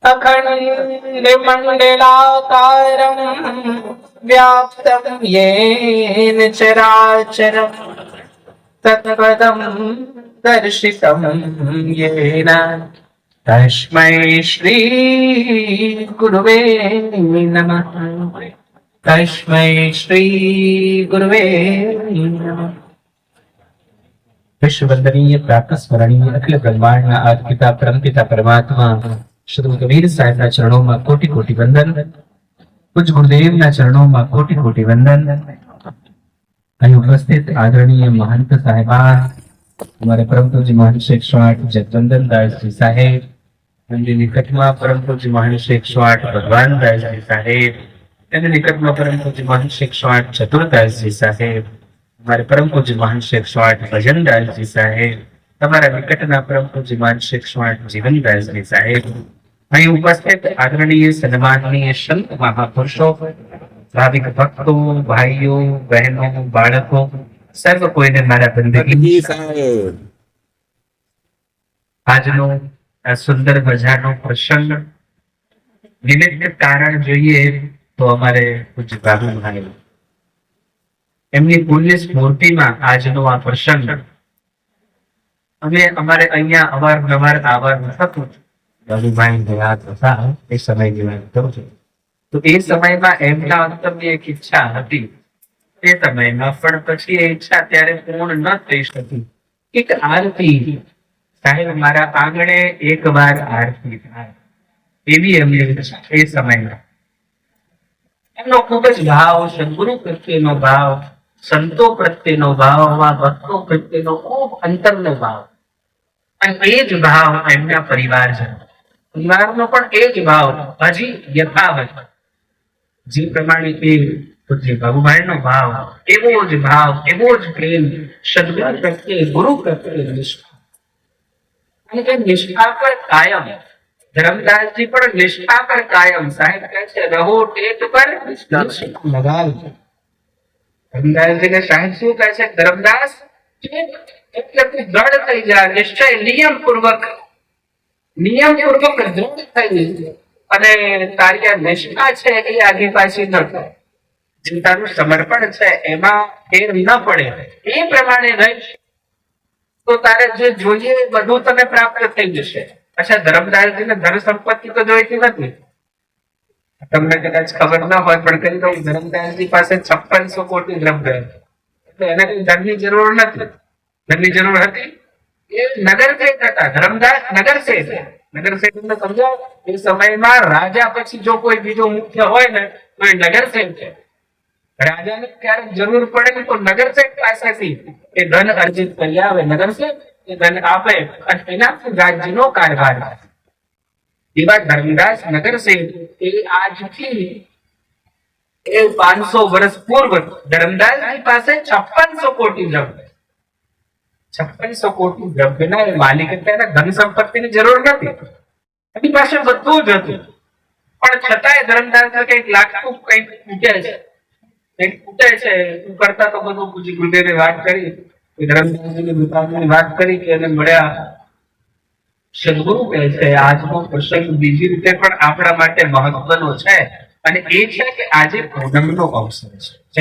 अखण्डमण्डलाकारं व्याप्तं येन चराचरं तत्पदं दर्शितं येन तस्मै श्री गुरुवे नमः। तस्मै श्री गुरुवे नमः। विश्ववंदनीय प्रातः स्मरणीय अखिल ब्रह्मांड आदि पिता परमपिता परमात्मा श्री कबीर साहेब ना चरणों में कोटि कोटि वंदन। पूज्य गुरुदेव ना चरणों में कोटि कोटि वंदन। અહીં ઉપસ્થિત આદરણીય મહંત સાહેબાન हमारे परम पूज्य महर्षि 108 जगवंदन दास जी साहेब, એમની નિકટમાં પરમ પૂજ્ય મહર્ષિ 108 ભગવાન દાસજી સાહેબ, એમની નિકટમાં પરમ પૂજ્ય મહર્ષિ 108 ચતુરદાસજી સાહેબ, हमारे परम पूज्य महर्षि 108 भजन दासजी साहेब, તમારા નિકટના પરમ પૂજ્ય મહર્ષિ 108 જીવન દાસજી સાહેબ, અહીં ઉપસ્થિત આદરણીય સન્માનનીય સંત મહાપુરુષો, ભાવિક ભક્તો, ભાઈઓ, બહેનો, બાળકો, સર્વ કોઈને મારા બંદગી સાહેબ આજનો આ સુંદર મજાનો પ્રસંગ નિમિત્ત કારણ જોઈએ તો અમારે પૂજ્ય બાબુભાઈ એમની પુણ્ય સ્મૃતિમાં આજનો આ પ્રસંગ અમે અમારે અહીંયા અવારનવાર આવવાનું થતું। બાબુભાઈ ગયા હતા એ સમયની વાત કરું છું, તો એ સમયમાં એમના અંતરની એક ઈચ્છા હતી એ સમયમાં, પણ પછી એ ઈચ્છા ત્યારે પૂર્ણ ન થઈ શકી। એક આરતી સાહેબ મારા આંગણે એક વાર આરતી થાય એવી એમની ઈચ્છા એ સમયમાં। એમનો ખૂબ જ ભાવ, સદગુરુ પ્રત્યેનો ભાવ, સંતો પ્રત્યેનો ભાવ, ભક્તો પ્રત્યેનો ખૂબ અંતરનો ભાવ, અને એ જ ભાવ એમના પરિવારનો પણ એ જ ભાવ હજી યથાવત, જે પ્રમાણે એ પૂજ્ય બાબુભાઈનો ભાવ, એવો જ ભાવ, એવો જ પ્રેમ સદગુરુ પ્રત્યે, ગુરુ પ્રત્યે નિષ્ઠા, અને એ નિષ્ઠા પર કાયમ ધર્મદાસજી પણ નિષ્ઠા પર કાયમ। સાહેબ કહે છે રહો ટેક પર લગાવજો। ધર્મદાસજીને સાહેબ શું કહે છે? ધર્મદાસ એટલે તું દ્રઢ થઈ જા, નિશ્ચય નિયમ પૂર્વક દ્રઢ થઈ જાય, અને તારી આ નિષ્ઠા છે એ આગે પાછી ન થાય, જે તારું સમર્પણ છે એમાં ફેર ન પડે, એ પ્રમાણે રહીશ તો તારે જે જોઈએ એ બધું તને પ્રાપ્ત થઈ જશે। અચ્છા, ધર્મદાસજીને ધન સંપત્તિ તો જોઈતી નથી, તમને કદાચ ખબર ના હોય પણ કહી દઉં, ધર્મદાસજી પાસે 5600 કોટી દ્રવ્ય, એટલે એને કઈ ધનની જરૂર નથી। ધનની જરૂર હતી એ નગર શેઠ હતા, ધર્મદાસ નગર શેઠ ને સમજાવો, એ સમયમાં રાજા પછી જો કોઈ બીજો મુખ્ય હોય ને તો એ નગર શેઠ છે। રાજાને ક્યારેક જરૂર પડે ને તો નગર શેઠ પાસેથી એ ધન અર્જિત કરી આવે, નગર શેઠ એ ધન આપે અને એનાથી રાજ્યનો કારભાર થાય। એવા ધર્મદાસ નગર શેઠ એ આજથી 500 વર્ષ પૂર્વ ધર્મદાસજી પાસે 5600 કોટી દ્રવ્ય, 5600 કોટી દ્રવ્યના એ માલિક હતા, એને ધન સંપત્તિની જરૂર નથી, એની પાસે બધું જ હતું, પણ છતાંય ધર્મદાસને કંઈક લાગતું, કંઈક તૂટે છે કરતા તો બધું પૂજ્ય ગુરુદેવે વાત કરી, ધર્મદાસજીની દુકાનની વાત કરી કે એને મળ્યા। સદગુરુ કહે છે આજનો પ્રસંગ બીજી રીતે પણ આપણા માટે મહત્વનો છે, અને એ છે કે આજે પૂનમનો અવસર છે।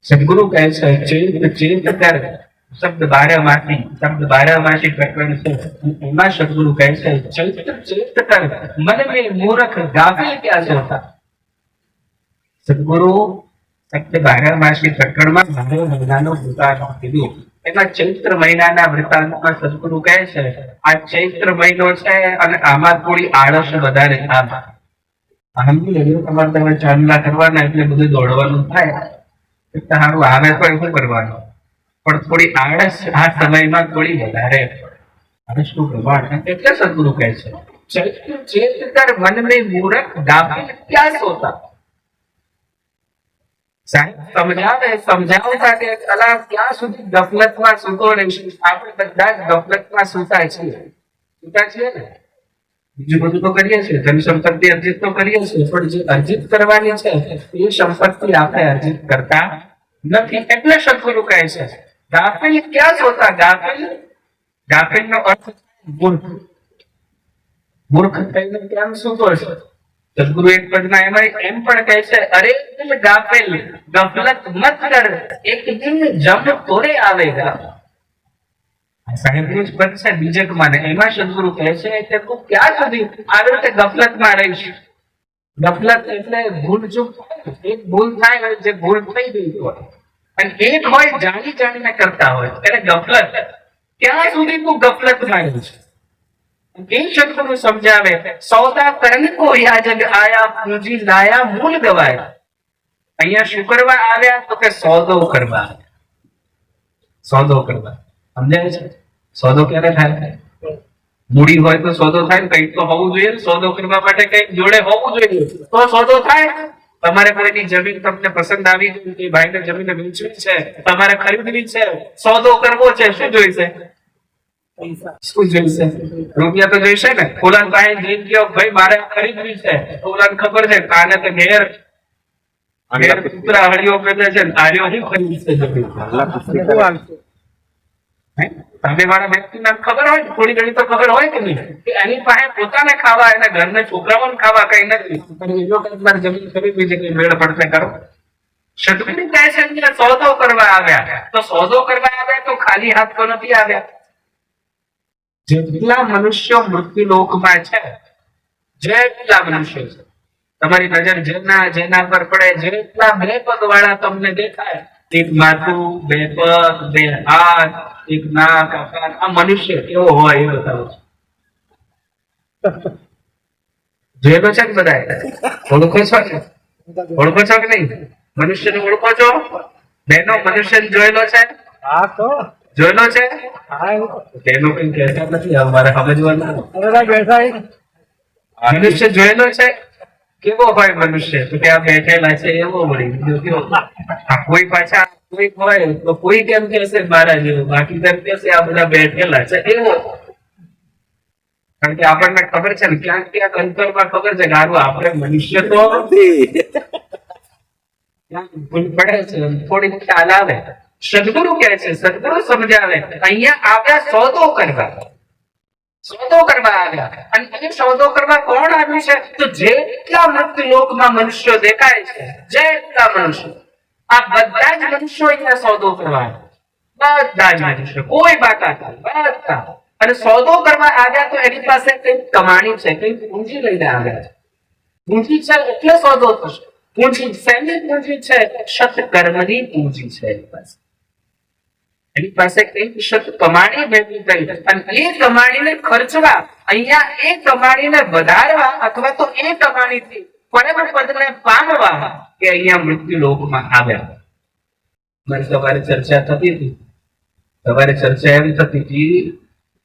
સદગુરુ કહે છે ચેત કર શબ્દ બારમાસી પ્રકરણ છે, એમાં સદગુરુ કહે છે ચેત કર મન મેં મૂર્ખ ગાફિલ ક્યાં સોતા। સદગુરુ શબ્દ બારમાસી પ્રકરણમાં 12 મહિનાનો વૃતાંત કીધું, એમાં ચૈત્ર મહિનાના વૃતાંતમાં સદગુરુ કહે છે આ ચૈત્ર મહિનો છે અને આમાં થોડી આળસ વધારે, તમારે તમે ચાંદલા કરવાના એટલે બધું દોડવાનું થાય, સારું આવે તો શું કરવાનું, પણ થોડી આળસ આ સમયમાં થોડી વધારે પડે, શું કરવાનું, એટલે સદગુરુ કહે છે ચેત કર મન મેં મૂર્ખ ગાફિલ ક્યાં સોતા। સમજાવતા કે કલા ક્યાં સુધી ગફલતમાં સૂતો રહીશું, આપણે બધા જ ગફલતમાં સૂતા છીએ ને, બીજું બધું તો કરીએ છીએ, ધન સંપત્તિ અર્જિત તો કરીએ છીએ, પણ જે અર્જિત કરવાની છે એ સંપત્તિ આપણે અર્જિત કરતા નથી, એટલે સદગુરુ કહે છે ગાફિલ ક્યાં સોતા। ગાફિલ નો અર્થ મૂર્ખ, મૂર્ખ થઈને કેમ સૂતો છે? સદગુરુ એક પદના એમાં એમ પણ કહે છે, અરે તું ગાફેલ, ગફલત મત કર, એક દિન જબ તોરે આવેગા. સાહેબનું જ પદ છે બીજક માને, એમાં સદગુરુ કહે છે કે તું ક્યાં સુધી આવી રીતે ગફલતમાં રહીશ? ગફલત એટલે ભૂલ ચૂક, એક ભૂલ થાય જે ભૂલ થઈ ગઈ હોય અને એક હોય જાણી જાણીને કરતા હોય એટલે ગફલત. ક્યાં સુધી તું ગફલતમાં રહીશ? એ સદગુરુ સમજાવે, સૌદા કરને કો યા જગ આયા, પૂંજી લાયા મૂલ ગવાય. અહીંયા શું કરવા આવ્યા? તો કે સોદો કરવા. સોદો કરવા સમજાય છે? સોદો ક્યારે થાય? મૂડી હોય તો સોદો થાય, કંઈક તો હોવું જોઈએ. સોદો કરવા માટે કંઈક જોડે હોવું જોઈએ તો સોદો થાય. તમારે કોઈની જમીન તમને પસંદ આવી ગઈ કે ભાઈને જમીન વેચવી છે, તમારે ખરીદવી છે, સોદો કરવો છે, શું જોઈશે? શું જોઈશે? રૂપિયા તો જોઈશે ને. ફુલાન પાસે જઈને ગયો, ભાઈ મારે ખરીદવી છે. ફુલાન ખબર છે કાને તો ઘેર કૂતરા હળીઓ પેદે છે, તારીઓ શું ખરીદશે? સામે વાળા વ્યક્તિને ખબર હોય, થોડી ઘણી તો ખબર હોય કે નહીં, કે એની પાસે પોતાને ખાવા, એના ઘરના છોકરાઓને ખાવા કઈ નથી, પણ એ લોકો તમારે જમીન ખરીદવી છે, કઈ મેળ પડશે કરો. સદગુરુ કહે છે કે સોદો કરવા આવ્યા. તો સોદો કરવા આવ્યા તો ખાલી હાથ તો નથી આવ્યા. જેટલા મનુષ્યો મૃત્યુ લોકમાં છે, જેટલા મનુષ્યો છે, તમારી નજર જેના જેના પર પડે, જેટલા બે પગ વાળા તમને દેખાય, એક માથું, બે પગ, બે હાથ, એક નાક, આ મનુષ્ય કેવો હોય એ બતાવો છો. જોયેલો છે કે બધા? ઓળખો છો કે? ઓળખો છો કે નહીં? મનુષ્યને ઓળખો છો? બેનો મનુષ્ય જોયેલો છે? હા તો જોયેલો છે. તેનું કઈ કહેતા નથી, અમારે સમજવાનું. મનુષ્ય જોયેલો છે? કેવો હોય મનુષ્ય? તો કે આ બેઠેલા છે એવો વળી. કોઈ પાછા કોઈ હોય તો કોઈ કેમ કહેશે મારા જેવું, બાકી તેમ કહેશે આ બધા બેઠેલા છે એવો. કારણ કે આપણને ખબર છે ને, ક્યાંક ક્યાંક અંતરમાં ખબર છે કે આવું આપણે મનુષ્ય તો ભૂલ પડે છે, થોડી ખ્યાલ આવે. સદગુરુ કહે છે, સદગુરુ સમજાવે, અહીંયા આવ્યા સોદો કરવા. સોદો કરવા આવ્યા. અને એ સોદો કરવા કોણ આવ્યું છે? તો જેટલા મૃત્યુ લોકમાં મનુષ્યો દેખાય છે, જેટલા મનુષ્યો, આ બધા જ મનુષ્યો અહીંયા સોદો કરવા આવ્યા. બધા જ મનુષ્યો, કોઈ બાકા બધા. અને સોદો કરવા આવ્યા તો એની પાસે કઈ કમાણી છે, કઈ પૂંજી લઈને આવ્યા છે. પૂંજી છે એટલે સોદો થશે. પૂંજી શેની પૂંજી છે? સત્કર્મની પૂંજી છે એની પાસે. એની પાસે કઈક સત કમાણી ભેગી થઈ અને એ કમાણીને ખર્ચવા, અહીંયા એ કમાણીને વધારવા અથવા તો એ કમાણીથી પરમ પદને પામવા કે અહીંયા મૃત્યુ લોકમાં આવ્યા. મારી સવારે ચર્ચા થતી હતી. સવારે ચર્ચા એવી થતી હતી,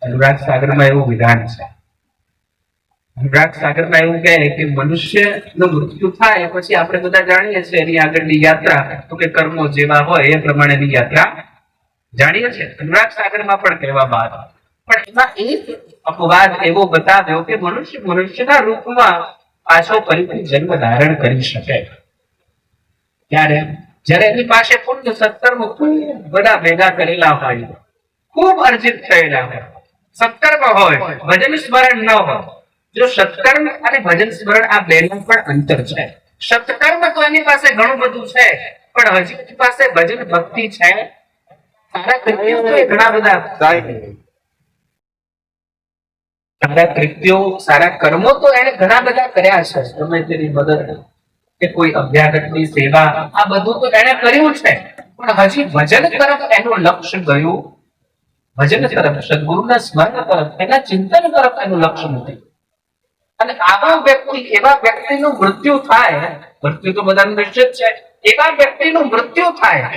અનુરાગ સાગરમાં એવું વિધાન છે. અનુરાગ સાગરમાં એવું કહે કે મનુષ્ય નું મૃત્યુ થાય પછી આપણે બધા જાણીએ છીએ એની આગળની યાત્રા તો કે કર્મો જેવા હોય એ પ્રમાણેની યાત્રા જાણીએ છીએ. અનુરાગ સાગરમાં પણ કહેવામાં આવે. પણ એમાં એક અપવાદ એવો બતાવ્યો કે મનુષ્ય મનુષ્યના રૂપમાં પાછો ફરીથી જન્મ ધારણ કરી શકે. ત્યારે જયારે એની પાસે પુણ્ય સત્કર્મ ખૂબ બધા ભેગા કરેલા હોય, ખૂબ અર્જિત થયેલા હોય, સત્કર્મ હોય, ભજન સ્મરણ ન હોય. જો સત્કર્મ અને ભજન સ્મરણ આ બેમાં પણ અંતર છે. સત્કર્મ તો એની પાસે ઘણું બધું છે, પણ હજી એની પાસે ભજન ભક્તિ છે. સારા કૃત્યો તો ઘણા બધા, સારા કૃત્યો, સારા કર્મો તો એને ઘણા બધા કર્યા છે. ગમે તેની મદદ કે કોઈ અભ્યાગતની સેવા, આ બધું તો એને કર્યું છે. પણ હજી ભજન તરફ એનું લક્ષ્ય ગયું, ભજન તરફ, સદગુરુના સ્મરણ તરફ, એના ચિંતન તરફ એનું લક્ષ્ય નથી. અને આવા વ્યક્તિ, એવા વ્યક્તિનું મૃત્યુ થાય, મૃત્યુ તો બધાનું નિશ્ચિત છે, એવા વ્યક્તિનું મૃત્યુ થાય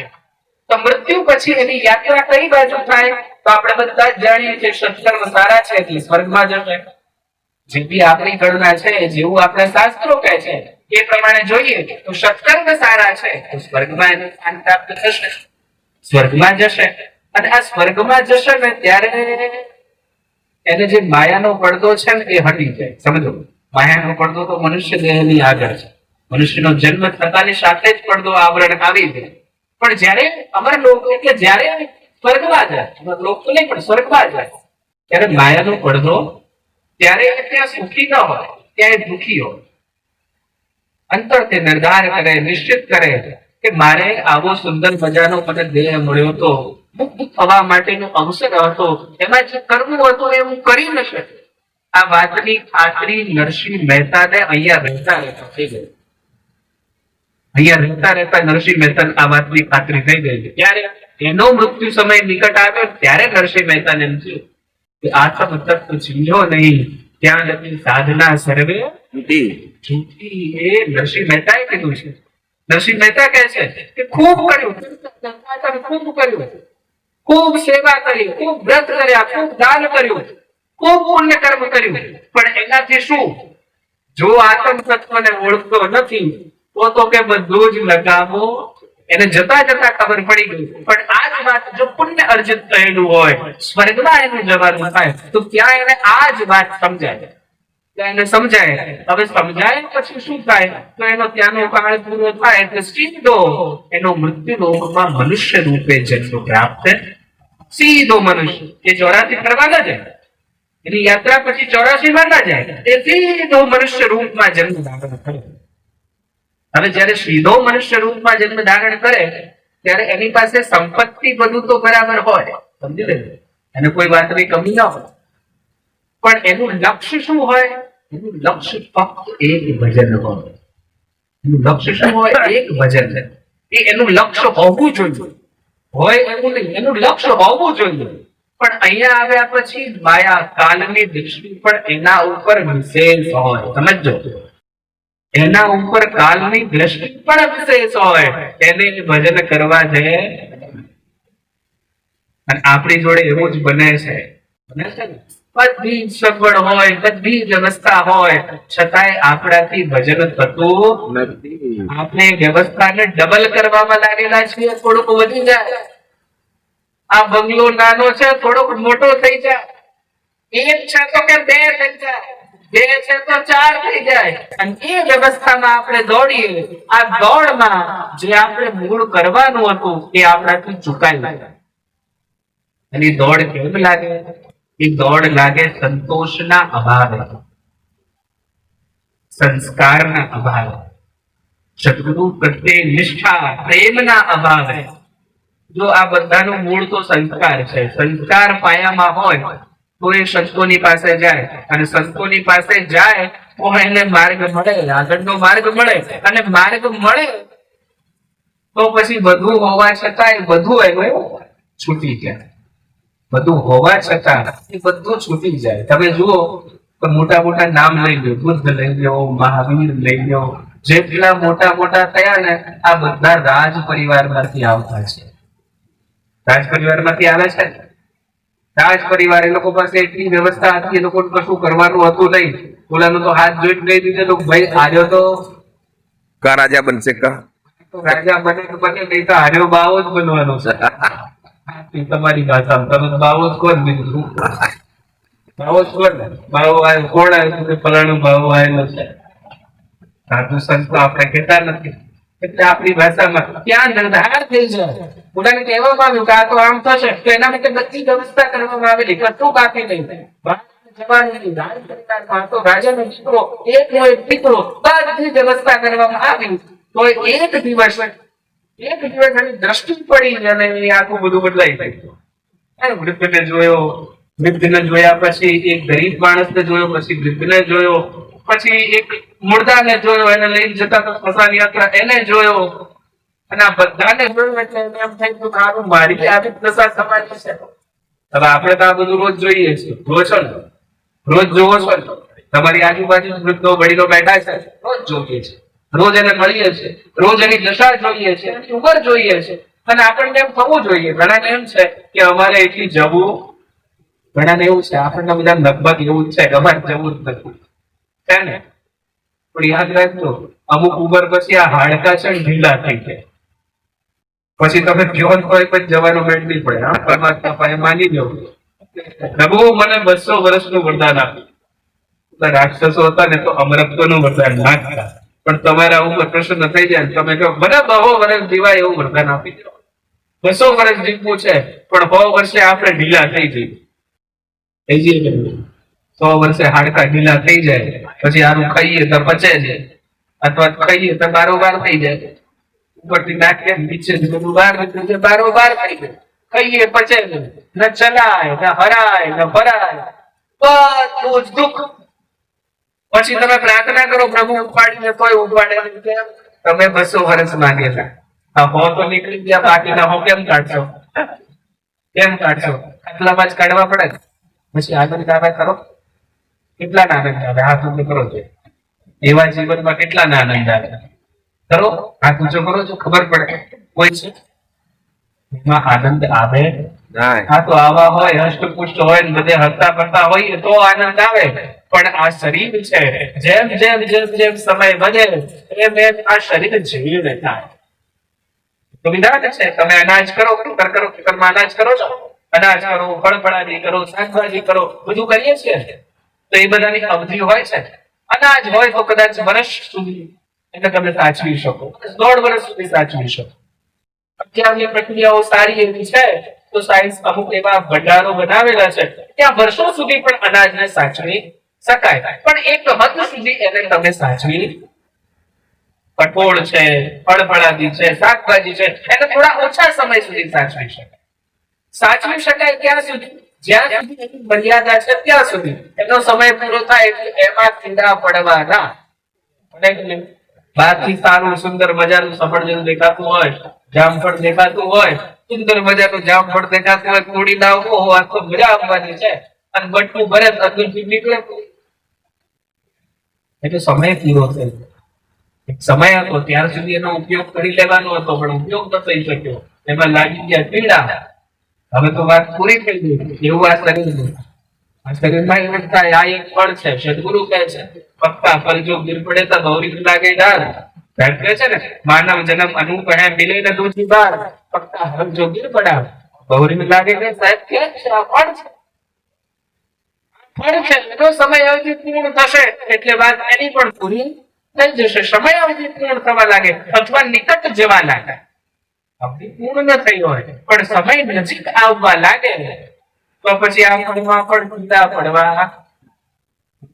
તો મૃત્યુ પછી એની યાત્રા કઈ બાજુ થાય? તો આપણે બધા જ જાણીએ છીએ સત્કર્મ સારા છે એટલે સ્વર્ગમાં જશે. જેવી આપણી ગણના છે, જેવું આપણે શાસ્ત્રો કહે છે એ પ્રમાણે જોઈએ તો સત્કર્મ સારા છે તો સ્વર્ગમાં એને સ્થાન પ્રાપ્ત થશે, સ્વર્ગમાં જશે. અને આ સ્વર્ગમાં જશે ને ત્યારે એને જે માયાનો પડદો છે ને એ હટી જાય. સમજો, માયાનો પડદો તો મનુષ્ય દેહની આગળ છે. મનુષ્યનો જન્મ થતાની સાથે જ પડદો આવરણ આવી જાય. પણ જયારે અમર લોક એટલે જયારે સ્વર્ગમાં જાય, અમર લોક તો નહીં પણ સ્વર્ગમાં જાય, ત્યારે માયાનો પડદો ત્યારે એ ત્યાં સુખી ન હોય, ત્યાં એ દુઃખી હોય. અંતરથી નિર્ધાર કરે, નિશ્ચિત કરે કે મારે આવો સુંદર મજાનો મને દેહ મળ્યો હતો, મુક્ત થવા માટેનો અવસર હતો, એમાં જે કરવું હતું એ હું કરી ન શક્યો. આ વાતની ખાતરી નરસિંહ મહેતાને અહીંયા રહેતા રહેતા થઈ ગઈ. અહીંયા રહેતા રહેતા નરસિંહ મહેતા આ વાતની ખાતરી થઈ ગઈ. ત્યારે એનો મૃત્યુ સમય નિકટ આવ્યો ત્યારે નરસિંહ મહેતાને એમ થયું કે આત્મ તત્વ ચીન્હો નહીં, ત્યાં લગી સાધના સર્વે જૂઠી. એ નરસિંહ મહેતાએ કીધું છે. નરસિંહ મહેતા કહે છે કે ખૂબ કર્યું, ખૂબ કર્યું, ખૂબ સેવા કરી, ખૂબ વ્રત કર્યા, ખૂબ દાન કર્યું, ખૂબ પુણ્ય કર્મ કર્યું, પણ એનાથી શું? જો આત્મ તત્વને ઓળખતો નથી તો કે બધું જ લગાવો. એને જતા જતા ખબર પડી ગઈ. પણ આ જ વાત જો પુણ્ય અર્જિત થયેલું હોય, સ્વર્ગમાં એનું જવાનું થાય, તો ત્યાં એને આ જ વાત સમજાય. એને સમજાય. હવે સમજાય પછી શું થાય? તો એનો ત્યાંનો કાળ પૂરો થાય એટલે સીધો એનો મૃત્યુ લોકમાં મનુષ્ય રૂપે જન્મ પ્રાપ્ત. સીધો મનુષ્ય એ 84 કરવા ન જાય, એની યાત્રા પછી 84 માં ના જાય, એ સીધો મનુષ્ય રૂપમાં જન્મ ધારણ કરે. હવે જયારે સીધો મનુષ્ય રૂપમાં જન્મ ધારણ કરે ત્યારે એની પાસે સંપત્તિ બધું તો બરાબર હોય, સમજી લે, એને કોઈ વાતની કમી ના હોય, પણ એનું લક્ષ્ય શું હોય? એનું લક્ષ્ય ફક્ત એક ભજન હોય. એનું લક્ષ્ય શું હોય? એક ભજન. એ એનું લક્ષ્ય હોવું જોઈએ. હોય એવું નહીં, એનું લક્ષ્ય હોવું જોઈએ. પણ અહીંયા આવ્યા પછી માયા કાલની દૃષ્ટિ પણ એના ઉપર વિશેષ હોય. સમજો, એના ઉપર કાલની દ્રષ્ટિ પણ વિશેષ હોય. એને ભજન કરવા જાય અને આપણી જોડે એવું જ બને છે. બધી સગવડ હોય, બધી વ્યવસ્થા હોય, છતાંય આપણાથી ભજન થતું નથી. આપણે વ્યવસ્થાને ડબલ કરવામાં લાગેલા છીએ, થોડુંક વધી જાય. આ બંગલો નાનો છે, થોડોક મોટો થઈ જાય. એક છે તો કે બે થઈ જાય, બે છે તો 4 થઈ જાય. અને એ વ્યવસ્થામાં આપણે દોડીએ. આ દોડમાં જે આપણે મૂળ કરવાનું હતું એ આપણાથી ચૂકાઈ જાય. અને દોડ કેમ લાગે? એ દોડ લાગે સંતોષના અભાવે, સંસ્કારના અભાવે, સદગુરુ પ્રત્યે નિષ્ઠા પ્રેમના અભાવે. જો આ બધાનું મૂળ તો સંસ્કાર છે. સંસ્કાર પાયામાં હોય તો એ સંતોની પાસે જાય, અને સંતોની પાસે જાય તો એને માર્ગ મળે, આગળનો માર્ગ મળે. અને માર્ગ મળે તો પછી બધું હોવા છતાંય બધું એનું છૂટી જાય. બધું હોવા છતાં એ બધું છૂટી જાય. તમે જુઓ તો મોટા મોટા નામ લઈ લો, બુદ્ધ લઈ લો, મહાવીર લઈ લો, જેટલા મોટા મોટા થયા ને આ બધા રાજ પરિવારમાંથી આવતા છે. રાજ પરિવારમાંથી આવે છે. રાજ પરિવાર, એ લોકો પાસે એટલી વ્યવસ્થા હતી, એ લોકો કશું કરવાનું હતું નહીં. ઓલાનો તો હાથ જોઈને કહી દીધેલું ભાઈ આર્યો તો કા રાજા બનશે, કા રાજા બને તો બને, નહીં તો હાર્યો બાવો જ બનવાનો છે. તમારી ભાષામાં તમે બાવો જ કોણ બીજું? બાવો જ કોણ? બાવો આવ્યો કોણ આવ્યું? ફલાણું બાવો આવેલો છે. સાધુ સંતો આપણે કહેતા નથી. એટલે આપણી ભાષામાં ત્યાં નિર્ધાર થઈ જાય. પોતાને કહેવામાં આવ્યું કે આ તો આમ થશે, તો એના માટે બધી વ્યવસ્થા કરવામાં આવેલી, કશું બાકી નહીં. જવાની રાજ પરિવારમાં તો રાજાનો દીકરો, એકનો એક દીકરો, બધી વ્યવસ્થા કરવામાં આવી. તો એક દિવસ એની દ્રષ્ટિ પડી અને એ આખું બધું બદલાઈ ગયું. વૃદ્ધને જોયો, વૃદ્ધને જોયા પછી એક ગરીબ માણસને જોયો, પછી વૃદ્ધને જોયો, પછી એક મુર્દાને જોયો, એને લઈને જતા તો સ્મશાન યાત્રા એને જોયો. અને આ બધાને જોયું એટલે એને એમ થઈ ગયું કે આનું મારી આવી દશા થવાની છે. હવે આપણે તો આ બધું રોજ જોઈએ છીએ, રોજ છો ને, રોજ જોવો છો ને, તમારી આજુબાજુ વૃદ્ધો વડીલો બેઠા છે, રોજ જોઈએ છે, રોજ એને મળીએ છીએ, રોજ એની દશા જોઈએ છે, એની ઉંમર જોઈએ છે. અને આપણને એમ થવું જોઈએ. ઘણાને એમ છે કે અમારે એટલી જવું, ઘણાને એવું છે, આપણને બધા લગભગ એવું જ છે કે અમારે જવું જ નથી, છે ને. પણ યાદ રાખજો, અમુક ઉંમર પછી આ હાડકા છે ને ઢીલા થઈ જાય. પછી તમે કયો હોય પણ જવાનો મેળ નહીં પડે. હા, પરમાત્મા પાસે માની લો, પ્રભુ મને 200 વર્ષનું વરદાન આપ્યું. રાક્ષસો હતા ને તો અમરત્વનું વરદાન નાખતા, પણ તમારા ઉપર પ્રસન્ન થઈ જાય, તમે કહો મને 100 વર્ષ જીવાય એવું વરદાન આપી દો. 200 વર્ષ જીવવું છે પણ 100 વર્ષે આપણે ઢીલા થઈ જઈએ. 100 વર્ષે હાડકા ઢીલા થઈ જાય, પછી આનું ખાઈએ તો પચે છે, અથવા ખાઈએ તો બારોબાર થઈ જાય, ઉપરથી નાખીએ નીચે બધું બહાર નીકળી જાય, બારોબાર થઈ જાય, ખાઈએ પચે છે, ન ચલાય ન હરાય ન ભરાય, બધું જ દુઃખ. પછી તમે પ્રાર્થના કરો પ્રભુ ઉપાડીને, તોય ઉપાડે નહીં. કેમ? તમે 200 વર્ષ માંગેલા, આ હો તો નીકળી ગયા, બાકીના હો કેમ કાઢશો? કેમ કાઢશો? આટલામાં જ કાઢવા પડે. પછી આનંદ આવે કરો, કેટલા આનંદ આવે? હાથ ઊંચો કરો છો, એવા જીવનમાં કેટલા આનંદ આવે કરો, હાથ ઊંચો કરો છો, ખબર પડે કોઈ છે એમાં આનંદ આવે? આ તો આવા હોય, હષ્ટપુષ્ટ હોય ને બધે હસતા ફરતા હોઈએ તો આનંદ આવે. પણ આ શરીર છે, જેમ જેમ જેમ જેમ સમય વધે એમ એમ આ શરીર જીર્ણ થાય. તો વિધાન છે, તમે અનાજ કરો, ખેતર કરો, ખેતરમાં અનાજ કરો છો, અનાજ કરો, ફળફળાદી કરો, શાકભાજી કરો, બધું કરીએ છીએ. તો એ બધાની અવધિ હોય છે. અનાજ હોય તો કદાચ વર્ષ સુધી એને તમે સાચવી શકો, 1.5 વર્ષ સુધી સાચવી શકો. અત્યારની પ્રક્રિયાઓ સારી એવી છે તો સાયન્સ અમુક એવા ભંડારો બનાવેલા છે ત્યાં વર્ષો સુધી પણ અનાજને સાચવી શકાય. પણ એક હદ સુધી એને તમે સાચવી, કઠોળ છે, ફળફળાદી છે, શાકભાજી છે, એને થોડા ઓછા સમય સુધી સાચવી શકાય. સાચવી શકાય ક્યાં સુધી? જ્યાં સુધી એની મર્યાદા છે ત્યાં સુધી. એનો સમય પૂરો થાય એટલે એમાં કીડા પડવાના. બહારથી સારું સુંદર મજાનું સફરજન દેખાતું હોય, જામફળ દેખાતું હોય, સુંદર મજાનું જામફળ દેખાતું હોય, તોડી લાવવો હોય તો મજા આવવાની છે, અને બટકું ભરે અંદરથી નીકળે એટલે સમય પૂરો થઈ ગયો. એક સમય હતો ત્યાર સુધી એનો ઉપયોગ કરી લેવાનો હતો, પણ ઉપયોગ ન થઈ શક્યો, એમાં લાગી ગયા કીડા. હવે તો વાત પૂરી થઈ ગઈ. એવું આ શરીરનું, આ શરીરમાં એવું થાય. આ એક ફળ છે, સદગુરુ કહે છે, પક્કા ફલ જો गिर પડે તો ગૌરી લાગે ડાળ. કહે છે ને, માનવ જન્મ અનુપ હે મિલે ન દૂજી બાર, પક્કા ફલ જો गिर પડા ગૌરી લાગે કે સાહેબ કે છે આ ફળ છે, ફળ છે. એનો સમય અવધિ પૂર્ણ થશે એટલે વાત એની પણ પૂરી થઈ જશે. સમય અવધિ પૂર્ણ થવા લાગે અથવા નિકટ જવા લાગે, અવધિ પૂર્ણ ન થઈ હોય પણ સમય નજીક આવવા લાગે તો પછી આ ફળમાં પણ કીડા પડવા,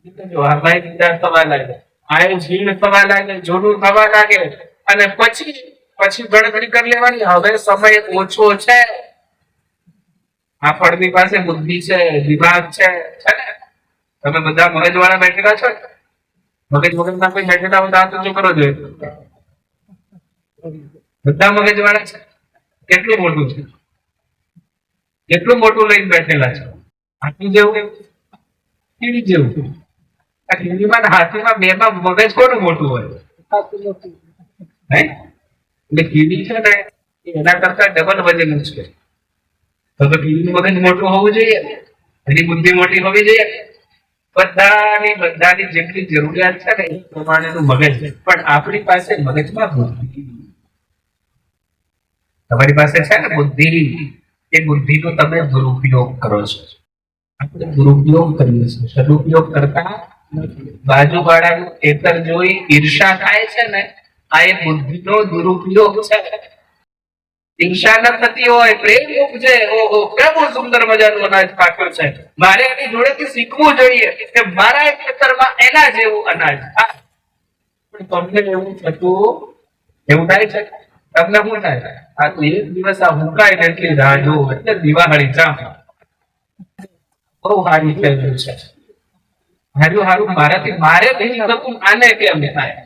કીડા થવા લાગે, આયુ ઝીણ થવા લાગે, જૂનું થવા લાગે, અને પછી ગણતરી કરી લેવાની, હવે સમય ઓછો છે. આ ફળની પાસે બુદ્ધિ છે, દિમાગ છે ને? તમે બધા મગજ વાળા બેઠેલા છો, મગજ ના કોઈ બેઠેલા હોય તો હાથ ઊંચો કરો જોઈએ. બધા મગજ વાળા છે. કેટલું મોટું છે, કેટલું મોટું લઈને બેઠેલા છે. હાથી જેવું, કીડી જેવું. આ કીડીમાં હાથીમાં બેમાં મગજ કોનું મોટું હોય? એટલે કીડી છે ને એના કરતા ડબલ વજન છે. તો કીડીનું મગજ મોટું હોવું જોઈએ, એની બુદ્ધિ મોટી હોવી જોઈએ. બધાની જેટલી જરૂરિયાત છે ને એ પ્રમાણેનું મગજ. પણ આપણી પાસે મગજમાં બુદ્ધિ, તમારી પાસે છે ને બુદ્ધિ, એ બુદ્ધિનો તમે દુરુપયોગ કરો છો. આપણે દુરુપયોગ કરીએ છીએ, સદુપયોગ કરતા નથી. બાજુવાળાનું ખેતર જોઈ ઈર્ષા થાય છે ને, આ એ બુદ્ધિનો દુરુપયોગ છે. ઈર્ષા ન થતી હોય, પ્રેમ ઉપજે, ઓહો કેવું સુંદર મજાનું અનાજ પાક્યો છે, મારે એની જોડેથી શીખવું જોઈએ કે મારા ખેતરમાં એના જેવું અનાજ થાય. પણ તમને એવું થતું, એવું થાય છે? તમને શું થાય? આ તો એક દિવસ આ હુકાય ને એટલી રાહ જોઉં, એટલે દિવાળી ચામ બહુ સારી થઈ ગયું છે. હારું મારે નહીં થતું, આને કેમ થાય?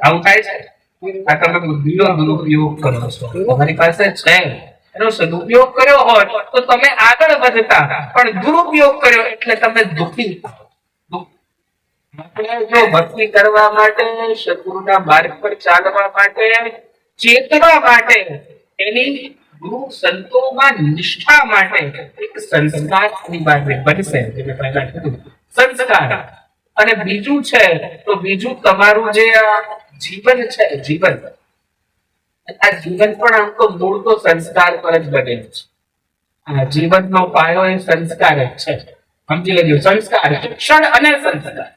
આવું થાય છે. આ તમે બુદ્ધિનો દુરુપયોગ કરો છો. તમારી પાસે છે, એનો સદુપયોગ કર્યો હોય તો તમે આગળ વધતા, પણ દુરુપયોગ કર્યો એટલે તમે દુઃખી. આપણે જો ભક્તિ કરવા માટે, સદગુરુના માર્ગ પર ચાલવા માટે, ચેતવા માટે, એની ગુરુ સંતોમાં નિષ્ઠા માટે એક સંસ્કાર અનિવાર્ય બનશે. જેને પહેલા કીધું સંસ્કાર. અને બીજું છે તો બીજું તમારું જે જીવન છે, જીવન, આ જીવન પણ આમ તો મૂળ તો સંસ્કાર પર જ બનેલું છે. આ જીવનનો પાયો એ સંસ્કાર જ છે. સમજી લેજો, સંસ્કાર, શિક્ષણ અને સંસ્કાર.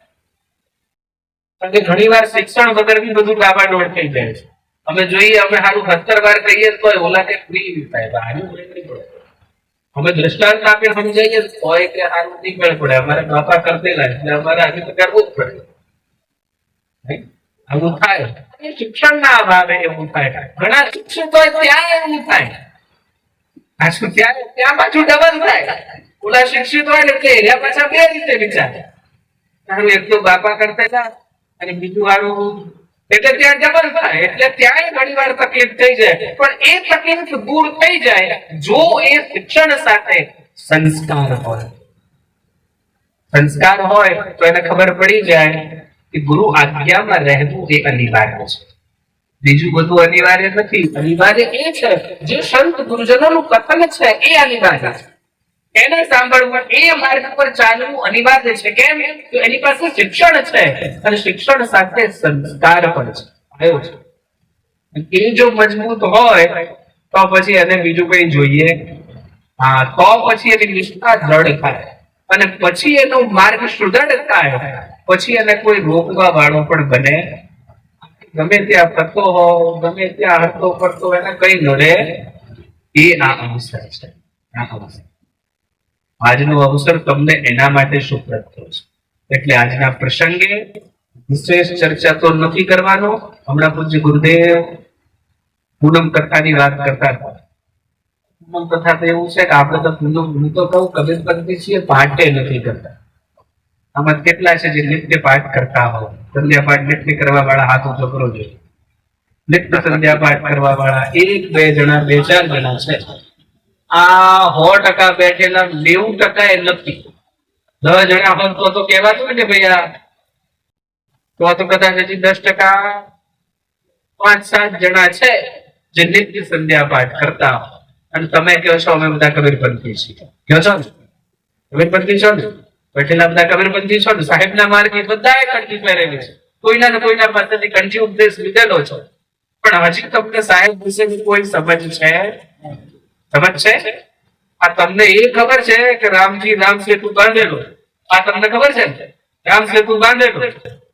કારણ કે ઘણી વાર શિક્ષણ વગર બી બધું ડાબાડોળ થઈ જાય છે. અમે જોઈએ, અમે સારું 70 વાર કહીએ તો ઓલા કે ફ્રી થાય, અમે દ્રષ્ટાંત આપીને સમજાઈએ હોય કે આનું નહીં મેળ પડે, અમારે બાપા કરતેલા એટલે અમારે આજે તો કરવું જ પડે. આવું થાય. શિક્ષણના અભાવે એવું થાય. ઘણા શિક્ષિત હોય ત્યાં એવું થાય. પાછું ત્યાં પાછું ડબલ થાય. ઓલા શિક્ષિત હોય એટલે એના પાછા બે રીતે વિચારે. એક તો બાપા કરતેલા અને બીજું આનું, એટલે ત્યાં ડબલ થાય. એટલે ત્યાં ઘણી વાર તકલીફ થઈ જાય. પણ એ તકલીફ દૂર થઈ જાય જો એ શિક્ષણ સાથે સંસ્કાર હોય. સંસ્કાર હોય તો એને ખબર પડી જાય કે ગુરુ આજ્ઞામાં રહેવું એ અનિવાર્ય છે. બીજું બધું અનિવાર્ય નથી. અનિવાર્ય એ છે જે સંત ગુરુજનોનું કથન છે એ અનિવાર્ય છે. એને સાંભળવું, એ માર્ગ પર ચાલવું અનિવાર્ય છે. કેમ? તો એની પાસે શિક્ષણ છે અને શિક્ષણ સાથે સંસ્કાર પણ છે. આવ્યો છે. એ જો મજબૂત હોય તો પછી એને બીજું કઈ જોઈએ. તો પછી એની નિષ્ઠા દ્રઢ થાય અને પછી એનો માર્ગ સુદૃઢ થાય. પછી એને કોઈ રોકવા વાળો પણ બને. ગમે ત્યાં ફરતો હો, ગમે ત્યાં હરતો ફરતો, એને કઈ નડે. એ આ અવસર છે. આ અવસર, આજનો અવસર તમને એના માટે સુપ્રત થયો છે. એટલે આજના પ્રસંગે વિશેષ ચર્ચા તો નથી કરવાનો. હમણાં પૂજ્ય ગુરુદેવ પૂનમ કથાની વાત કરતા હતા. પૂનમ કથા તો એવું છે કે આપણે તો પૂનમ, હું તો કહું કબીરપંથી છીએ, પાઠે નથી કરતા. આમાં કેટલા છે જે નિત્ય પાઠ કરતા હોય? સંધ્યા પાઠ નિત્ય કરવા વાળા હાથ ઊંચો કરવો જોઈએ. નિત્ય સંધ્યા પાઠ કરવા વાળા 1-2 જણા, 2-4 જણા છે. આ 100% બેઠેલા 90% એ નથી. 10 જણા હોય તો કહેવાતું ને ભાઈ આ તો કદાચ હજી 10%, 5-7 જણા છે જે નિત્ય સંધ્યા પાઠ કરતા હોય. અને તમે કહો છો અમે બધા કબીરપંથી છીએ. કહો છો ને કબીરપંથી છો ને? બેઠેલા બધા કબીરપંથી છો ને? સાહેબના માર્ગે બધાએ કંઠી પહેરેલી છે. કોઈના ને કોઈના પાસેથી કંઠી ઉપદેશ લીધેલો છે. પણ હજી તમને સાહેબ વિશે કોઈ સમજ છે? સમજ છે? આ તમને એ ખબર છે કે રામજી રામ સેતુ બાંધેલો? આ તમને ખબર છે ને? રામ સેતુ બાંધેલો,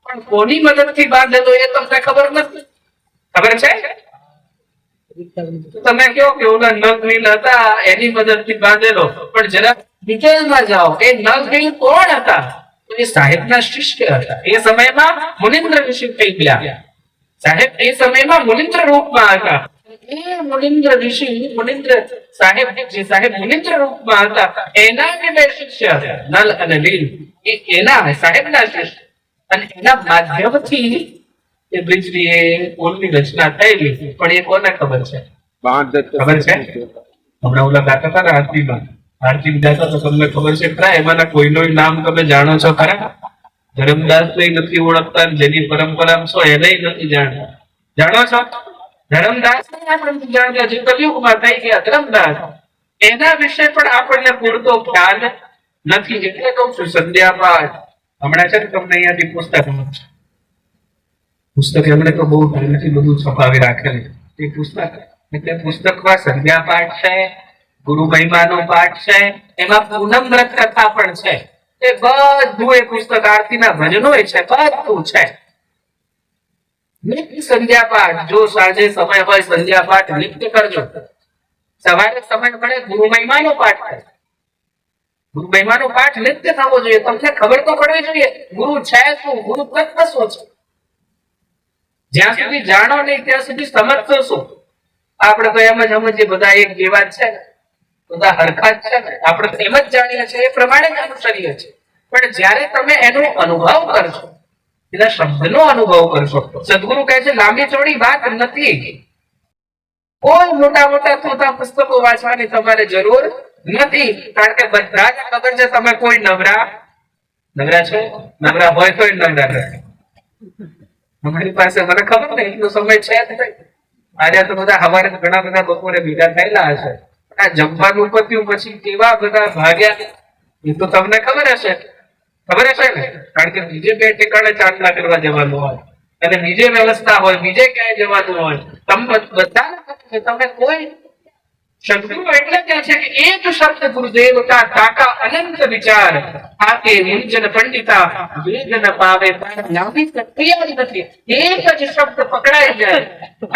પણ કોની મદદથી બાંધેલો એ તમને ખબર નથી. ખબર છે? તમે કહો કે ઓલા નગવીલ હતા એની મદદથી બાંધેલો, પણ જરા ડિટેલમાં જાઓ. એ નગવીલ કોણ હતા? તો એ સાહેબના શિષ્ય હતા. એ સમયમાં મુનિન્દ્ર ઋષિ થઈ ગયા. સાહેબ એ સમયમાં મુનિન્દ્ર રૂપમાં હતા. એ મુનિન્દ્ર ઋષિ, મુનિન્દ્ર સાહેબ, જે સાહેબ મુનિન્દ્ર રૂપમાં હતા, એના બે શિષ્ય હતા, નલ અને નીલ. એ એના સાહેબના શિષ્ય, અને એના માધ્યમથી એ બ્રિજની એ પુલની રચના થયેલી. પણ એ કોને ખબર છે? ખબર છે? હમણાં ઓલા ગાતા હતા ને આરતીમાં, આરતી ગાતા તો તમને ખબર છે ખરા? એમાંના કોઈનું નામ તમે જાણો છો ખરા? ધર્મદાસ નથી ઓળખતા, જેની પરંપરા છો એને નથી જાણતા. જાણો છો? ધર્મદાસ આપણે જાણતા, જે કલયુગમાં થઈ ગયા ધર્મદાસ, એના વિશે પણ આપણને પૂરતો ખ્યાલ નથી. એટલે કહું છું સંધ્યા પાઠ હમણાં છે ને તમને અહીંયાથી પુસ્તક એમણે તો બહુ ટાઈમથી બધું છપાવી રાખેલું. એ પુસ્તક એટલે પુસ્તકમાં સંધ્યા પાઠ છે, ગુરુ મહિમાનો પાઠ છે, એમાં પૂનમ વ્રત કથા પણ છે. એ બધું એ પુસ્તક, આરતીના ભજનો છે, બધું છે. નિત્ય સંધ્યા પાઠ, જો સાંજે સમય હોય સંધ્યા પાઠ નિત્ય કરજો. સવારે સમય મળે ગુરુ મહિમાનો પાઠ કરજો. ગુરુ મહિમાનો પાઠ નિત્ય થવો જોઈએ. તમને ખબર તો પડવી જોઈએ ગુરુ છે શું, ગુરુ તત્વ શું છે. જ્યાં સુધી જાણો નહીં ત્યાં સુધી સમજશો શું? આપણે તો એમ જ સમજીએ બધા એક જેવા જ છે ને, બધા હરખા જ છે ને, આપણે તો એમ જ જાણીએ છીએ, એ પ્રમાણે જ અનુસરીએ છીએ. પણ જ્યારે તમે એનો અનુભવ કરશો, એના શબ્દનો અનુભવ કરશો, સદગુરુ કહે છે લાંબી ચોડી વાત નથી. કોઈ મોટા મોટા થોતા પુસ્તકો વાંચવાની તમારે જરૂર નથી. કારણ કે બધા જ ખબર છે તમે કોઈ નવરા છો. નવરા હોય તો નવરા નથી. અમારી પાસે મને ખબર નહીં એટલો સમય છે જ નહીં. આજે તો બધા સવારે ઘણા બધા બપોરે ભેગા થયેલા હશે. આ જમવાનું પત્યું પછી કેવા બધા ભાગ્યા એ તો તમને ખબર હશે. ખબર હશે ને? કારણ કે બીજે બે ઠેકાણે ચાંદલા કરવા જવાનું હોય અને બીજે વ્યવસ્થા હોય, બીજે ક્યાંય જવાનું હોય. તમે બધાને તમે કોઈ સદગુરુ એટલે કે છે કે એક શબ્દ ગુરુદેવ કા કાકા અનંત વિચાર આકે મુંજન પંડિતા વેદન પાવે લાંબી પ્રક્રિયા નથી. એક જ શબ્દ પકડાઈ જાય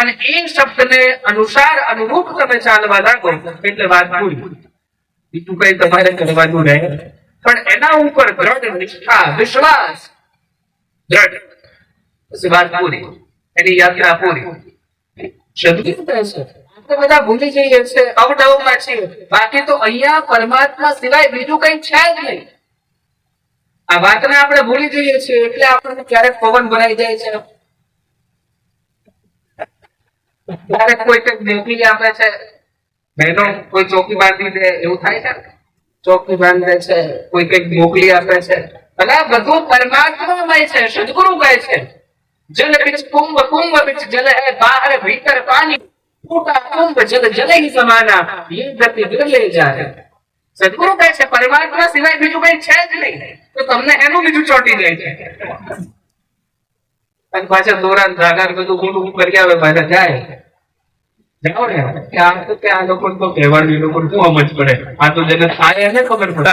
અને એ શબ્દને અનુસાર અનુરૂપ તમે ચાલવા લાગો એટલે વાત પૂરી. બીજું કઈ તમારે કરવાનું રહે, પણ એના ઉપર દ્રઢ નિષ્ઠા, વિશ્વાસ દ્રઢ, પછી વાત પૂરી, એની યાત્રા પૂરી. સદગુરુ કહે છે આપણે બધા ભૂલી જઈએ છીએ, અવડવમાં છીએ, બાકી તો અહીંયા પરમાત્મા સિવાય બીજું કઈ છે જ નહીં. આ વાતને આપણે ભૂલી જઈએ છીએ એટલે આપણને ક્યારેક પવન ભરાઈ જાય છે, ક્યારેક કોઈ કંઈક મોકલી આપે છે, બહેનો કોઈ ચોકી બાંધી દે એવું થાય છે, ચોકી બાંધે છે, કોઈ કંઈક મોકલી આપે છે, અને આ બધું પરમાત્મામય છે. સદગુરુ કહે છે જલ બીચ કુંભ, કુંભ બીચ જલ હૈ, બાહર ભીતર પાણી, ટૂટા કુંભ જલ જલ ही समाना, ये गति बिरले जाए. સદગુરુ કહે છે પરમાત્મા સિવાય બીજું કઈ છે જ નહીં, તો તમને એનું બીજું ચોટી જાય છે. અને પાછા દોરા ધાગા બધું મોટું કરી આવે, પાછા જાય જાઓ ને. ત્યાં તો ત્યાં લોકો તો કહેવાનું, લોકો શું સમજ પડે, આ તો જેને થાય એને ખબર પડે,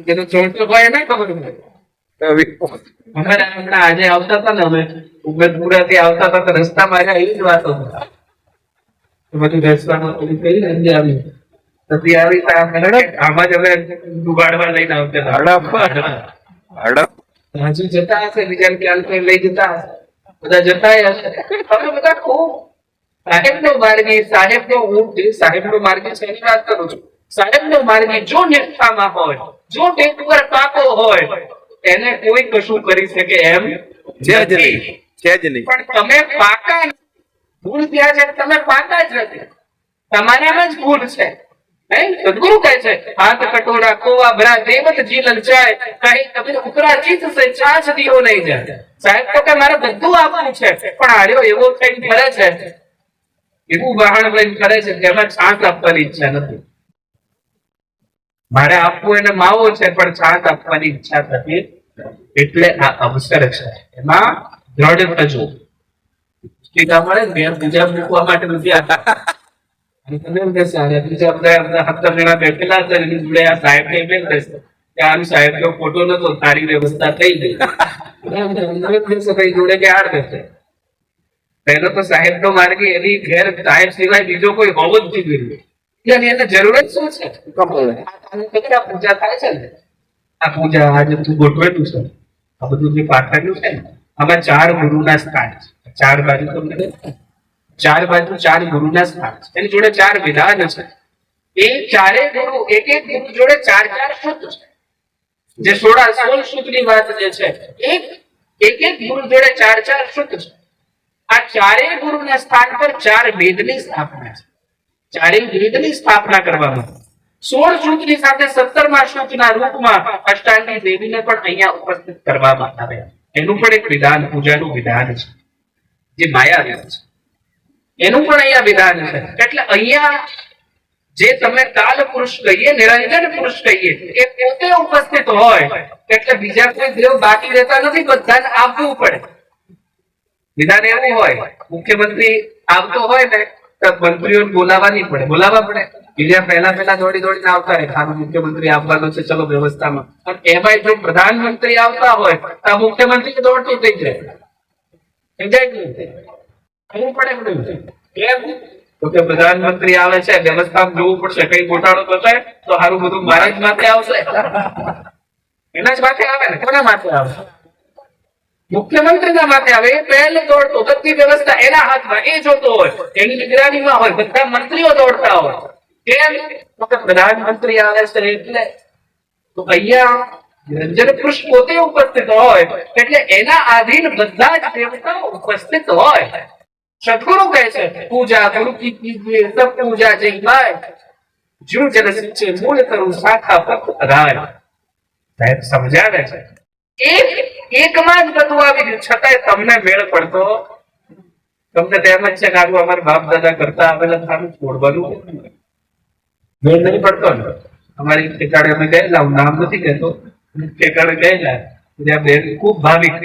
જેનો ચોટતો હોય એને ખબર પડે. હમણાં આજે આવતા હતા ને, અમે ઉમેદપુરા થી આવતા હતા તો રસ્તામાં આવ્યા, એવી જ વાતો બધું રસ્તામાં કઈ અંદર આવી નથી આવી, આમાં જ અમે ડુબાડવા લઈને આવતા હતા. હજુ જતા હશે, બીજા ખ્યાલ લઈ જતા હશે, બધા જતા હશે. તમે બધા ખૂબ સાહેબ નો માર્ગી, સાહેબ નો હું જે સાહેબ નો માર્ગી છે એની વાત કરું છું. સાહેબ નો માર્ગી જો નિષ્ઠામાં હોય, જો ટેક પર પાકો હોય, એને કોઈ કશું કરી શકે એમ છે જ નહીં. પણ તમે પાકા ભૂલ થયા છે, તમે પાકા જ નથી, તમારામાં જ ભૂલ છે. સદગુરુ કહે છે હાથ કટોરા કોવા ભરા દેવત જી લલચાય, કહી કબીર ઉતરા ચીત સે છાછ દિયો નહીં જાય. સાહેબ તો કે મારે બધું આપવું છે, પણ આર્યો એવો થઈને ફરે છે, એવું બહાણ લઈને ફરે છે કે એમાં છાંટ આપવાની ઈચ્છા નથી. મારે આપવું એને માવો છે, પણ છાંટ આપવાની ઈચ્છા નથી. એટલે આ અવસર છે, એમાં દ્રઢ થજો. ટીકા મળે ને બીજા મૂકવા માટે નથી આવતા. તમે એમ કહેશો બીજા બધા 17 જણા બેઠેલા હતા, એની જોડે આ સાહેબ ને એમ કહેશે કે આમ સાહેબ નો ફોટો નતો, તારી વ્યવસ્થા થઈ ગઈ. જોડે કે હાર દેશે. પહેલો તો સાહેબ નો માર્ગી, એની ઘેર સાહેબ સિવાય બીજો કોઈ હોવો જ નહીં. એને જરૂરત શું છે? પૂજા થાય છે ને, આ પૂજા આજે તું ગોઠવેલું છે, આ બધું જે પાઠવેલું છે ને, આમાં 4 ગુરુના સ્થાન છે. 4 બાજુ તમને 4 બાજુ 4 ગુરુના સ્થાન છે, એની જોડે 4 વિધાન છે. એ 4 ગુરુ એક એક ગુરુ જોડે 4 સૂત્ર છે, જે 16 સૂત્રની વાત જે છે, એક એક ગુરુ જોડે 4 સૂત્ર છે. આ 4 ગુરુના સ્થાન પર 4 વેદની સ્થાપના છે. 4 વેદની સ્થાપના કરવામાં 16 સૂત્રની સાથે 17મા સૂત્રના રૂપમાં અષ્ટાંગી દેવીને પણ અહીંયા ઉપસ્થિત કરવામાં આવે. એનું પણ એક વિધાન, પૂજાનું વિધાન છે, જે માયા છે, એનું પણ અહીંયા વિધાન છે. એટલે અહીંયા જે તમે કાલ પુરુષ કહીએ, નિરંજન પુરુષ કહીએ, એ પોતે ઉપસ્થિત હોય એટલે બીજા કોઈ દેવ બાકી રહેતા નથી, બધાને આપવું પડે. વિધાન એવું હોય, મુખ્યમંત્રી આવતો હોય ને તો મંત્રીઓને બોલાવવા નહીં પડે, બોલાવવા પડે. બીજા પહેલા દોડીને આવતા હોય, ખાલી મુખ્યમંત્રી આવવાનો છે, ચલો વ્યવસ્થામાં. પણ એમાં જો પ્રધાનમંત્રી આવતા હોય તો મુખ્યમંત્રી દોડતું થઈ જાય. તો કે પ્રધાનમંત્રી આવે છે, વ્યવસ્થામાં જોવું પડશે, કઈ ગોટાળો થશે તો સારું બધું મારા જ માથે આવશે. એના જ માથે આવે ને, કોના માથે આવે? મુખ્યમંત્રીના માથે આવે. એ પહેલે દોડતો, બધી વ્યવસ્થા એના હાથમાં, એ જોતો હોય, એની નિગરાનીમાં હોય, બધા મંત્રીઓ દોડતા હોય. કેમ? તો કે પ્રધાનમંત્રી આવે છે એટલે. તો અહીંયા નિરંજન પુરુષ પોતે ઉપસ્થિત હોય એટલે એના આધીન બધા જ દેવતાઓ ઉપસ્થિત હોય. સદગુરુ કહે છે પૂજા ગુરુ કી કીજીએ સબ પૂજા જય માય, જુ જન સિંચે મૂળ કરું શાખા પત રાય. સાહેબ સમજાવે છે એકમાં જ બધું આવી ગયું, છતાંય તમને મેળ પડતો, તમને તેમ જ છે કે અમારા બાપ દાદા કરતા આવેલા સારું છોડવાનું મેળ નહીં પડતો ને. અમારી ઠેકાડે અમે ગયેલા, હું નામ નથી કહેતો, ઠેકાડે ગયેલા, ત્યાં બેન ખૂબ ભાવિક,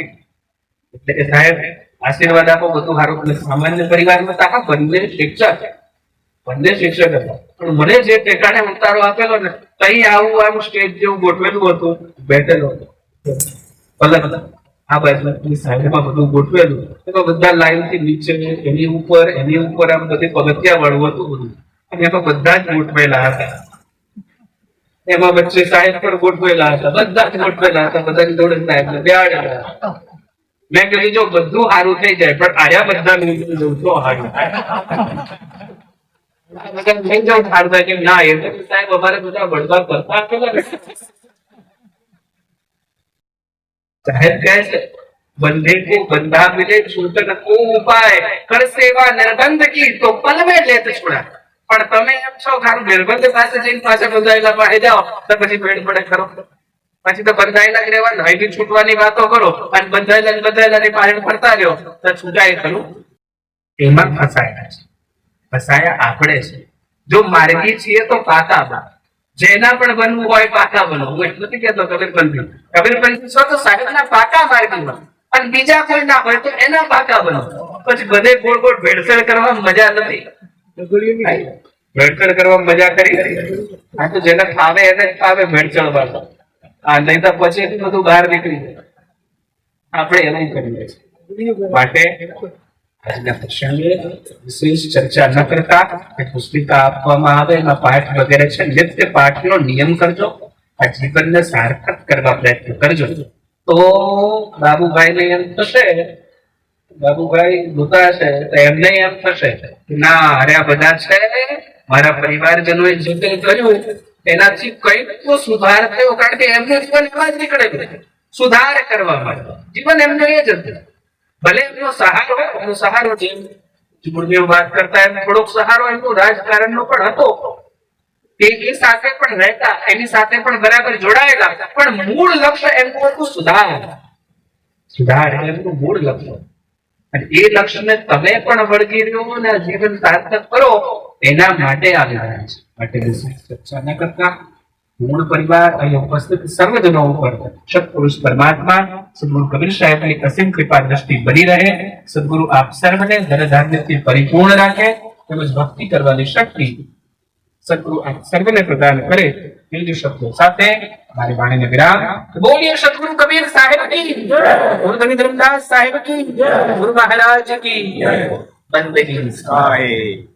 એટલે કે સાહેબ આશીર્વાદ આપો, બધું સારું. સામાન્ય પરિવારમાં તો બંને શિક્ષક હતા, પણ મને જે ઠેકાણે ઉતારો આપેલો ને, તઈ આવું આમ સ્ટેજ જેવું ગોઠવેલું હતું, બેઠેલો હતો પલક આ બાજુ સાઈડમાં બધું ગોઠવેલું, બધા લાઈન થી નીચે, એની ઉપર આમ બધી પગથિયા વાળું હતું બધું. અને એમાં બધા જ ગોઠવેલા હતા. એમાં વચ્ચે સાહેબ પણ ગોઠવેલા હતા, બધા જ ગોઠવેલા હતા, બધાની જોડે સાહેબને બેહાડેલા હતા. મેં કહ્યું જો બધું સારું થઈ જાય પણ આયા બધા મિલતું જવું તો સારું થાય. આ બધા થઈ જાય સારું થાય કે ના એ તો સાહેબ અમારે બધા બળવા કરતા કેવા ને. સાહેબ કહે છે બંધે को बंधा मिले छूटन को उपाय कर सेवा निर्बंध की तो पल में लेत छुड़ा. પણ તમે એમ છો ખારું નિર્બંધ પાસે જઈને પાછા બંધાયેલા પાસે જાઓ તો પછી ભેડ પડે ખરો. પછી તો બંધાયેલા જ રહેવાનું, અહીંથી છૂટવાની વાતો કરો અને બંધાયેલા પાસે ફરતા રહ્યો તો છૂટાય ખરું. એમાં ફસાયેલા છે, ફસાયા આપણે છે. જો માર્ગી છીએ તો પાકા બનો, જેના પણ બનવું હોય પાકા બનો. હું એટલું નથી કહેતો કબીરપંથી છો તો સાહેબના પાકા માર્ગી બનો, અને બીજા કોઈ ના હોય તો એના પાકા બનો. પછી બધે ગોળ ગોળ ભેળસેળ કરવા મજા નથી. ભેળસેળ કરવા મજા કરી આ તો જેને ફાવે એને જ ફાવે ભેળસેળ વાળો. આ નહીં તો પછી બધું બહાર નીકળી જાય. આપણે એવું કરીએ છીએ. માટે આજના પ્રસંગે વિશેષ ચર્ચા ન કરતા એ પુસ્તિકા આપવામાં આવે એના પાઠ વગેરે છે, નિત્ય પાઠનો નિયમ કરજો. આ જીવનને સાર્થક કરવા પ્રયત્ન કરજો. તો બાબુભાઈને એમ થશે, બાબુભાઈ દુતા છે તો એમને એમ થશે કે ના અરે આ બધા છે મારા પરિવારજનોએ જે કંઈ કર્યું એનાથી કંઈક તો સુધાર થયો, કારણ કે એમનું જીવન એમાં જ નીકળેલું સુધાર કરવા માટે. જીવન એમનું એ જ હતું. ભલે એમનો સહારો હોય, એનો સહારો જેમ ચૂંટણીઓ વાત કરતા એમ થોડોક સહારો એમનો રાજકારણનો પણ હતો. એ સાથે પણ રહેતા, એની સાથે પણ બરાબર જોડાયેલા, પણ મૂળ લક્ષ્ય એમનું હતું સુધાર. સુધાર એમનું મૂળ લક્ષ્ય. અને એ લક્ષ્યને તમે પણ વળગી રહ્યો અને જીવન સાર્થક કરો એના માટે આવી રહ્યા છે. માટે વિશેષ ચર્ચા ન કરતા મૂળ પરિવાર અહીં ઉપસ્થિત સર્વજનો ઉપર સત્પુરુષ પરમાત્મા સદગુરુ કબીર સાહેબની અસીમ કૃપા દ્રષ્ટિ બની રહે. સદગુરુ આપ સર્વને ધન ધાન્યથી પરિપૂર્ણ રાખે, તેમજ ભક્તિ કરવાની શક્તિ સદગુરુ આપ સર્વને પ્રદાન કરે. બીજું શબ્દો સાથે મારી વાણીને વિરામ. બોલીએ સદગુરુ કબીર સાહેબ કી જય, ગુરુ ધર્મદાસ સાહેબ કી જય, ગુરુ મહારાજ કી જય. બંદગી.